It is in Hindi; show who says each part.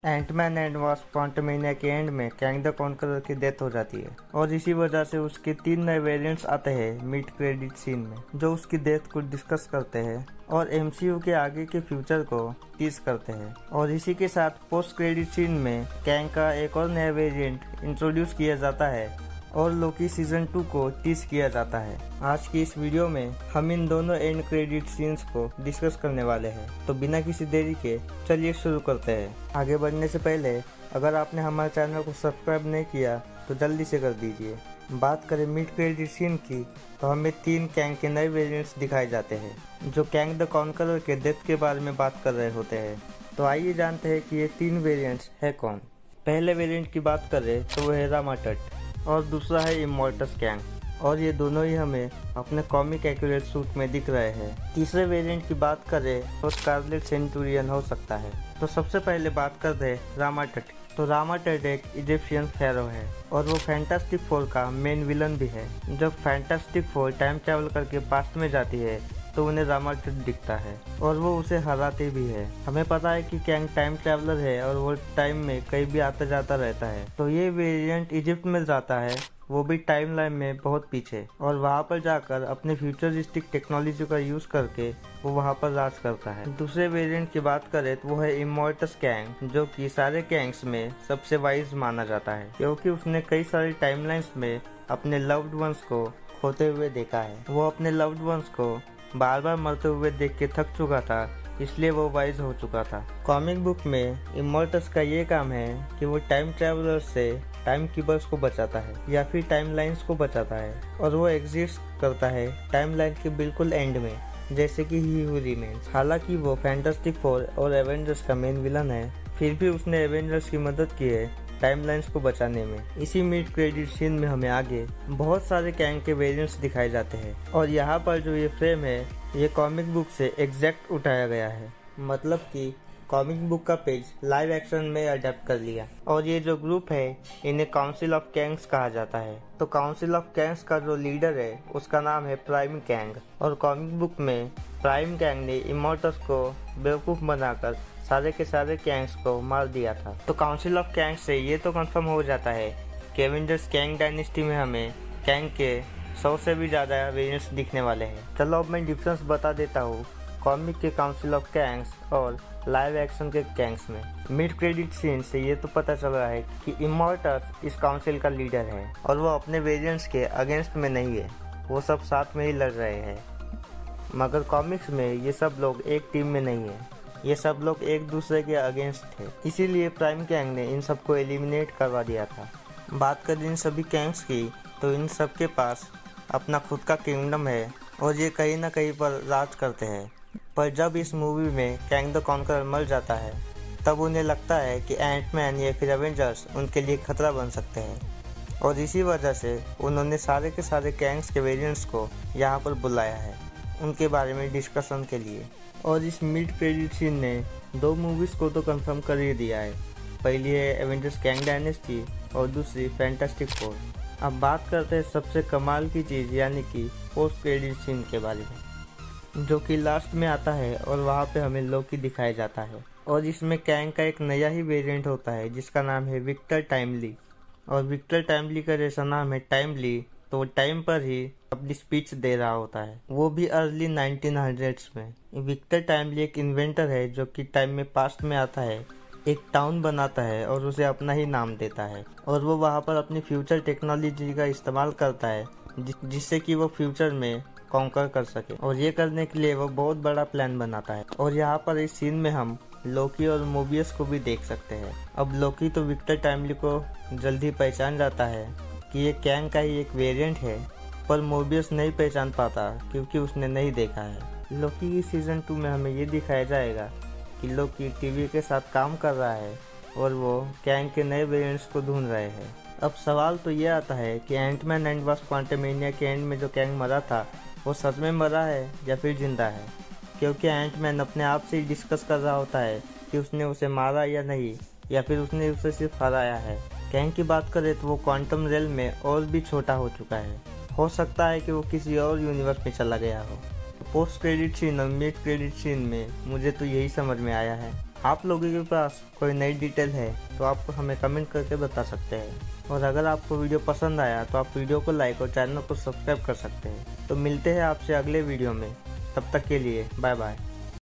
Speaker 1: एंटमैन एंड वास्प क्वांटमania के एंड में कैंग द कॉन्करर की डेथ हो जाती है और इसी वजह से उसके 3 नए वेरिएंट्स आते हैं मिड क्रेडिट सीन में, जो उसकी डेथ को डिस्कस करते हैं और एमसीयू के आगे के फ्यूचर को टीज करते हैं। और इसी के साथ पोस्ट क्रेडिट सीन में कैंग का एक और नया वेरिएंट इंट्रोड्यूस किया जाता है और लोकी सीजन 2 को टीज किया जाता है। आज की इस वीडियो में हम इन दोनों एंड क्रेडिट सीन्स को डिस्कस करने वाले हैं, तो बिना किसी देरी के चलिए शुरू करते हैं। आगे बढ़ने से पहले अगर आपने हमारे चैनल को सब्सक्राइब नहीं किया तो जल्दी से कर दीजिए। बात करें मिड क्रेडिट सीन की तो हमें 3 कैंग के नए वेरिएंट्स दिखाए जाते हैं जो कैंग द कॉन्करर के डेथ के बारे में बात कर रहे होते हैं। तो आइए जानते हैं कि ये 3 वेरिएंट्स है कौन। पहले वेरिएंट की बात करें तो वो है रामाटट और दूसरा है इमॉर्टस कैंग, और ये दोनों ही हमें अपने कॉमिक एक्यूरेट सूट में दिख रहे हैं। तीसरे वेरिएंट की बात करें तो स्कारलेट सेंचुरियन हो सकता है। तो सबसे पहले बात करते हैं रामाटट। तो रामाटट एक इजिप्शियन फेरो है और वो फैंटास्टिक फोर का मेन विलन भी है। जब फैंटास्टिक फोर टाइम ट्रैवल करके पास्ट में जाती है तो उन्हें रामाटट दिखता है और वो उसे हराते भी है। हमें पता है कि कैंग टाइम ट्रैवलर है और वो टाइम में कहीं भी आता जाता रहता है। तो ये वेरिएंट इजिप्ट में जाता है, वो भी टाइम लाइन में बहुत पीछे, और वहाँ पर जाकर अपने फ्यूचरिस्टिक टेक्नोलॉजी का यूज करके वो वहाँ पर राज करता है। दूसरे वेरिएंट की बात करें तो वो है इमॉर्टस कैंग, जो कि सारे कैंग्स में सबसे वाइज माना जाता है क्योंकि उसने कई सारी टाइमलाइंस में अपने लव्ड वंस को खोते हुए देखा है। वो अपने लव्ड वंस को बार बार मरते हुए देख के थक चुका था, इसलिए वो वाइज हो चुका था। कॉमिक बुक में इमॉर्टस का ये काम है कि वो टाइम ट्रैवलर से टाइम कीपर्स को बचाता है या फिर टाइम लाइन्स को बचाता है, और वो एग्जिस्ट करता है टाइम लाइन के बिल्कुल एंड में, जैसे कि ही हू रिमेन्स। हालांकि वो फैंटास्टिक फोर और एवेंजर्स का मेन विलन है, फिर भी उसने एवेंजर्स की मदद की है टाइमलाइंस को बचाने में। इसी मिड क्रेडिट सीन में हमें आगे बहुत सारे कैंग के वेरिएंट्स दिखाए जाते हैं, और यहाँ पर जो ये फ्रेम है ये कॉमिक बुक से एग्जैक्ट उठाया गया है, मतलब कि कॉमिक बुक का पेज लाइव एक्शन में अडेप्ट कर लिया। और ये जो ग्रुप है इन्हें काउंसिल ऑफ कैंग्स कहा जाता है। तो काउंसिल ऑफ कैंग्स का जो लीडर है उसका नाम है प्राइम कैंग, और कॉमिक बुक में प्राइम कैंग ने इमॉर्टस को बेवकूफ बनाकर सारे के सारे कैंग्स को मार दिया था। तो काउंसिल ऑफ कैंग्स से ये तो कंफर्म हो जाता है कि एवेंजर्स कैंग डायनेस्टी में हमें कैंग के 100 से भी ज़्यादा वेरिएंट्स दिखने वाले हैं। चलो अब मैं डिफरेंस बता देता हूँ कॉमिक के काउंसिल ऑफ कैंग्स और लाइव एक्शन के कैंग्स में। मिड क्रेडिट सीन से ये तो पता चल रहा है कि इमॉर्टस इस काउंसिल का लीडर है और वो अपने वेरिएंट्स के अगेंस्ट में नहीं है, वो सब साथ में ही लड़ रहे हैं। मगर कॉमिक्स में ये सब लोग एक टीम में नहीं है, ये सब लोग एक दूसरे के अगेंस्ट थे, इसीलिए प्राइम कैंग ने इन सबको एलिमिनेट करवा दिया था। बात करें इन सभी कैंग्स की तो इन सब के पास अपना खुद का किंगडम है और ये कहीं ना कहीं पर राज करते हैं। पर जब इस मूवी में कैंग द कॉन्करर मर जाता है तब उन्हें लगता है कि एंटमैन या फिर एवेंजर्स उनके लिए खतरा बन सकते हैं, और इसी वजह से उन्होंने सारे के सारे कैंग्स के वेरिएंट्स को यहाँ पर बुलाया है उनके बारे में डिस्कशन के लिए। और इस मिड क्रेडिट सीन ने 2 मूवीज़ को तो कंफर्म कर ही दिया है, पहली है एवेंजर्स कैंग डायनेस्टी और दूसरी फैंटास्टिक फोर। अब बात करते हैं सबसे कमाल की चीज़ यानी कि पोस्ट क्रेडिट सीन के बारे में, जो कि लास्ट में आता है और वहाँ पे हमें लोकी दिखाया जाता है। और इसमें कैंग का एक नया ही वेरिएंट होता है जिसका नाम है विक्टर टाइमली, और विक्टर टाइमली का जैसा नाम है टाइमली, तो वो टाइम पर ही अपनी स्पीच दे रहा होता है, वो भी अर्ली 1900s में। विक्टर टाइमली एक इन्वेंटर है जो कि टाइम में पास्ट में आता है, एक टाउन बनाता है और उसे अपना ही नाम देता है, और वो वहाँ पर अपनी फ्यूचर टेक्नोलॉजी का इस्तेमाल करता है जिससे कि वो फ्यूचर में कॉन्कर कर सके, और ये करने के लिए वो बहुत बड़ा प्लान बनाता है। और यहाँ पर इस सीन में हम लोकी और मोबियस को भी देख सकते हैं। अब लोकी तो विक्टर टाइमली को जल्दी पहचान जाता है कि ये कैंग का ही एक वेरिएंट है, पर मोबियस नहीं पहचान पाता क्योंकि उसने नहीं देखा है। लोकी की सीजन 2 में हमें ये दिखाया जाएगा कि लोकी टीवी के साथ काम कर रहा है और वो कैंग के नए वेरिएंट्स को ढूंढ रहे हैं। अब सवाल तो ये आता है कि एंटमैन एंड वास्प क्वांटमania के एंड में जो कैंग मरा था वो सच में मरा है या फिर जिंदा है, क्योंकि एंटमैन अपने आप से ही डिस्कस कर रहा होता है कि उसने उसे मारा या नहीं, या फिर उसने उसे सिर्फ हराया है। कैंग की बात करें तो वो क्वांटम रेल में और भी छोटा हो चुका है, हो सकता है कि वो किसी और यूनिवर्स में चला गया हो। पोस्ट क्रेडिट सीन और मिड क्रेडिट सीन में मुझे तो यही समझ में आया है आप लोगों के पास कोई नई डिटेल है तो आप हमें कमेंट करके बता सकते हैं। और अगर आपको वीडियो पसंद आया तो आप वीडियो को लाइक और चैनल को सब्सक्राइब कर सकते हैं। तो मिलते हैं आपसे अगले वीडियो में, तब तक के लिए बाय बाय।